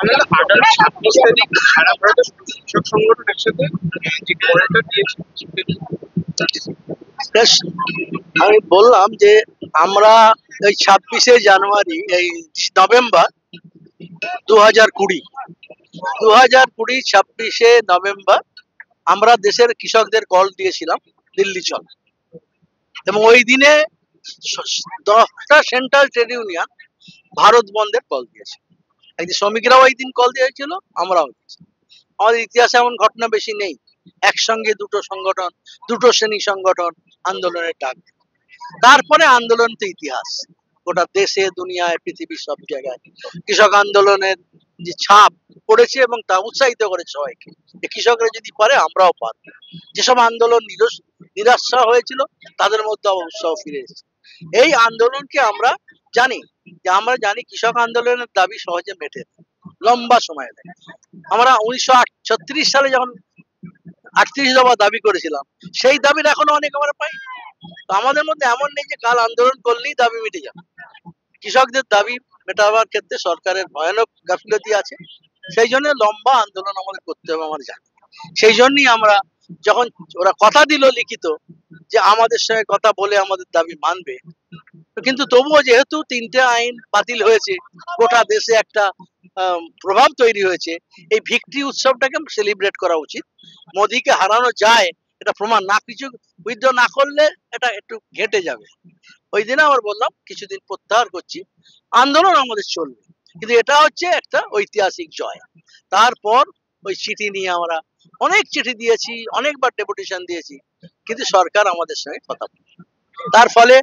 আগামী 26 তারিখ সারা ভারতের কৃষক সংগঠন একসাথে যে কলটা দিয়েছে আমি বললাম যে আমরা এই 26শে জানুয়ারি এই নভেম্বর 2020 26শে নভেম্বর আমরা দেশের কৃষকদের কল দিয়েছিলাম দিল্লি চল, এবং ওই দিনে 10টা সেন্ট্রাল ট্রেড ইউনিয়ন ভারত বন্ধের কল দিয়েছে। একদিন শ্রমিকরাও ওই দিন কল দিয়েছিল, আমরাও দিয়েছি। আমাদের ইতিহাসে এমন ঘটনা বেশি নেই, একসঙ্গে দুটো সংগঠন, দুটো শ্রেণী সংগঠন আন্দোলনের ডাক। তারপরে আন্দোলন তো ইতিহাস, গোটা দেশে দুনিয়ায় পৃথিবীর সব জায়গায় কৃষক আন্দোলনের যে ছাপ পড়েছে এবং তা উৎসাহিত করেছে সবাইকে, যে কৃষকরা যদি পারে আমরাও পারবো। যেসব আন্দোলন নিরাশা হয়েছিল তাদের মধ্যে উৎসাহ ফিরে এসেছে। এই আন্দোলনকে আমরা জানি কৃষক আন্দোলনের দাবি সহজে মেটে না, লম্বা সময় নেয়। আমরা 1936 সালে যখন 38 দফা দাবি করেছিলাম, সেই দাবির এখনো অনেক আমরা পাই। তো আমাদের মধ্যে এমন নেই যে কাল আন্দোলন করলেই দাবি মিটে যাবে। কৃষকদের দাবি মেটাবার ক্ষেত্রে সরকারের ভয়ানক গাফিলতি আছে, সেই জন্য লম্বা আন্দোলন আমাদের করতে হবে। আমরা জানি, সেই জন্যই আমরা যখন ওরা কথা দিল লিখিত যে আমাদের সঙ্গে কথা বলে আমাদের দাবি মানবে, কিন্তু তবুও যেহেতু 3টে আইন বাতিল হয়েছে, গোটা দেশে একটা প্রভাব তৈরি হয়েছে, এই ভিক্টরি উৎসবটাকে সেলিব্রেট করা উচিত। মোদিকে হারানো যায় এটা প্রমাণ, না কিছু উইথড্র না করলে এটা একটু ঘেটে যাবে। ওই দিনে আমার বললাম কিছুদিন প্রত্যাহার করছি, আন্দোলন আমাদের চলবে, কিন্তু এটা হচ্ছে একটা ঐতিহাসিক জয়। তারপর ওই চিঠি নিয়ে আমরা অনেক চিঠি দিয়েছি, অনেকবার ডেপুটেশন দিয়েছি, কিন্তু সরকার আমাদের সঙ্গে কথা বলে। তার ফলে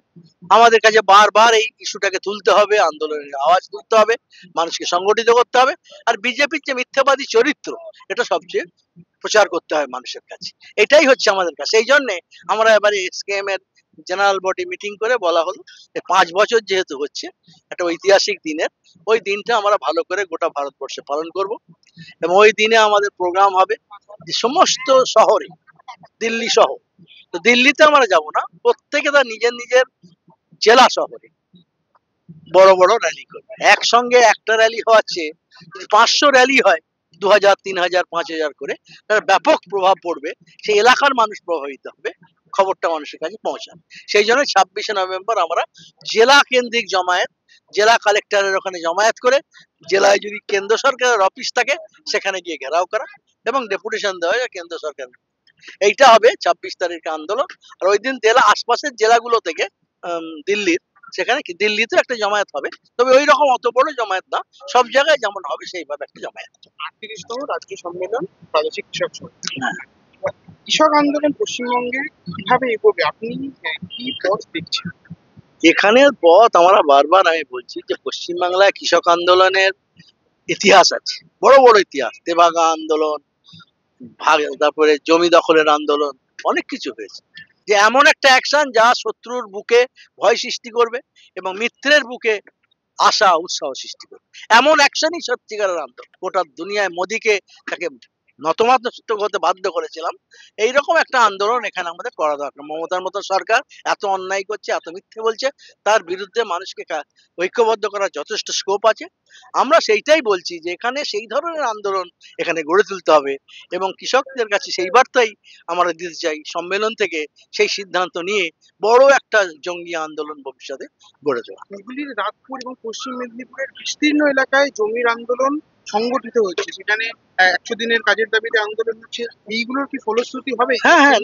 আমাদের কাছে বারবার এই ইস্যুটাকে তুলতে হবে, আন্দোলনের আওয়াজ তুলতে হবে, মানুষকে সংগঠিত করতে হবে। আর বিজেপির যে মিথ্যাবাদী চরিত্র, এটা সবচেয়ে প্রচার করতে হবে মানুষের কাছে। এটাই হচ্ছে আমাদের কাছে। এই জন্য আমরা এবারে এসকেএম এর জেনারেল বডি মিটিং করে বলা হলো 5 বছর যেহেতু হচ্ছে একটা ঐতিহাসিক দিনের, ওই দিনটা আমরা ভালো করে গোটা ভারতবর্ষে পালন করব। এবং ওই দিনে আমাদের প্রোগ্রাম হবে যে সমস্ত শহরে, দিল্লি সহ, তো দিল্লিতে আমরা যাব না, প্রত্যেকে তার নিজের নিজের জেলা শহরে বড় বড় র্যালি করবে। একসঙ্গে একটা র্যালি হওয়াচ্ছে যদি 500 র্যালি হয়, 2000, 3000, 5000 করে, তার ব্যাপক প্রভাব পড়বে, সেই এলাকার মানুষ প্রভাবিত হবে, খবরটা মানুষের কাছে পৌঁছাবে। সেই জন্য 26শে নভেম্বর আমরা জেলা কেন্দ্রিক জমায়েত, জেলা কালেক্টরের ওখানে জমায়েত করে, জেলায় যদি কেন্দ্র সরকারের অফিস থাকে সেখানে গিয়ে ঘেরাও করা এবং ডেপুটেশন দেওয়া হয় কেন্দ্র সরকারের। এইটা হবে 26 তারিখে আন্দোলন। আর ওই দিন আশপাশের জেলাগুলো থেকে দিল্লির, সেখানে কি দিল্লিতে একটা জমায়েত হবে, তবে ওই রকম অত বড় জমায়েত না, সব জায়গায় যেমন হবে সেইভাবে একটা জমায়েত। 38তম রাজ্য সম্মেলন প্রাদেশিক কৃষক সংগঠন। কৃষক আন্দোলন পশ্চিমবঙ্গে কিভাবে এগোবে, আপনি কি পথ দেখছেন? এখানের পথ আমরা বারবার আমি বলছি যে পশ্চিমবাংলায় কৃষক আন্দোলনের ইতিহাস আছে, বড় বড় ইতিহাস, তেভাগা আন্দোলন, তারপরে জমি দখলের আন্দোলন, অনেক কিছু হয়েছে। যে এমন একটা অ্যাকশন যা শত্রুর বুকে ভয় সৃষ্টি করবে এবং মিত্রের বুকে আশা উৎসাহ সৃষ্টি করবে, এমন অ্যাকশনই সত্যিকারের আন্দোলন। গোটা দুনিয়ায় মোদিকে তাকে নতমস্তক হতে বাধ্য করেছিলাম, এইরকম একটা আন্দোলন এখানে আমাদের করা দরকার। মমতার মতো সরকার এত অন্যায় করছে, এত মিথ্যে বলছে, তার বিরুদ্ধে মানুষকে ঐক্যবদ্ধ করার যথেষ্ট স্কোপ আছে। আমরা সেইটাই বলছি যে এখানে সেই ধরনের আন্দোলন এখানে গড়ে তুলতে হবে এবং কৃষকদের কাছে সেই বার্তাই আমরা দিতে চাই সম্মেলন থেকে, সেই সিদ্ধান্ত নিয়ে বড় একটা জঙ্গি আন্দোলন ভবিষ্যতে গড়ে তোলা। হুগলির রাতপুর এবং পশ্চিম মেদিনীপুরের বিস্তীর্ণ এলাকায় জমির আন্দোলন সংগঠিত হচ্ছে, সেখানে 100 দিনের কাজের দাবিতে আন্দোলন হচ্ছে, এইগুলোর কি ফলশ্রুতি হবে? হ্যাঁ হ্যাঁ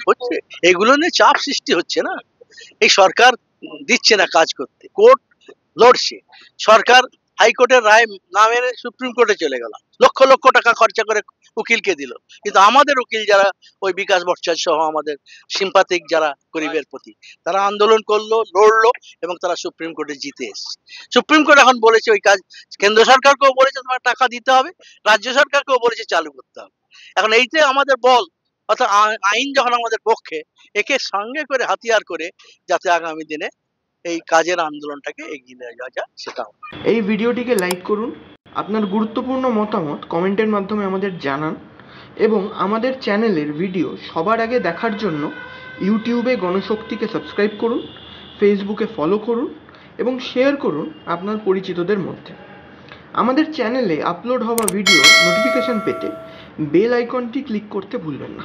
হচ্ছে, এগুলো নিয়ে চাপ সৃষ্টি হচ্ছে না, এই সরকার দিচ্ছে না কাজ করতে, কোর্ট লড়ছে, সরকার হাইকোর্টের রায় না মেনে সুপ্রিম কোর্টে চলে গেল, লক্ষ লক্ষ টাকা খরচা করে উকিলকে দিল, কিন্তু আমাদের উকিল যারা ওই বিকাশ ভট্টাচার্য সহ আমাদের সিম্পাথিক যারা গরিবের প্রতি, তারা আন্দোলন করলো, লড়লো এবং তারা সুপ্রিম কোর্টে জিতে এসছে। সুপ্রিম কোর্ট এখন বলেছে ওই কাজ কেন্দ্র সরকারকেও বলেছে তোমার টাকা দিতে হবে, রাজ্য সরকারকেও বলেছে চালু করতে হবে। এখন এইতে আমাদের বল, অর্থাৎ আইন যখন আমাদের পক্ষে, একে সঙ্গে করে হাতিয়ার করে যাতে আগামী দিনে এই কাজের আন্দোলনটাকে এগিয়ে নিয়ে যাওয়া যায় সেটাও। এই ভিডিওটিকে লাইক করুন, আপনার গুরুত্বপূর্ণ মতামত কমেন্টের মাধ্যমে আমাদের জানান এবং আমাদের চ্যানেলের ভিডিও সবার আগে দেখার জন্য ইউটিউবে গণশক্তিকে সাবস্ক্রাইব করুন, ফেসবুকে ফলো করুন এবং শেয়ার করুন আপনার পরিচিতদের মধ্যে। আমাদের চ্যানেলে আপলোড হওয়া ভিডিও নোটিফিকেশন পেতে বেল আইকনটি ক্লিক করতে ভুলবেন না।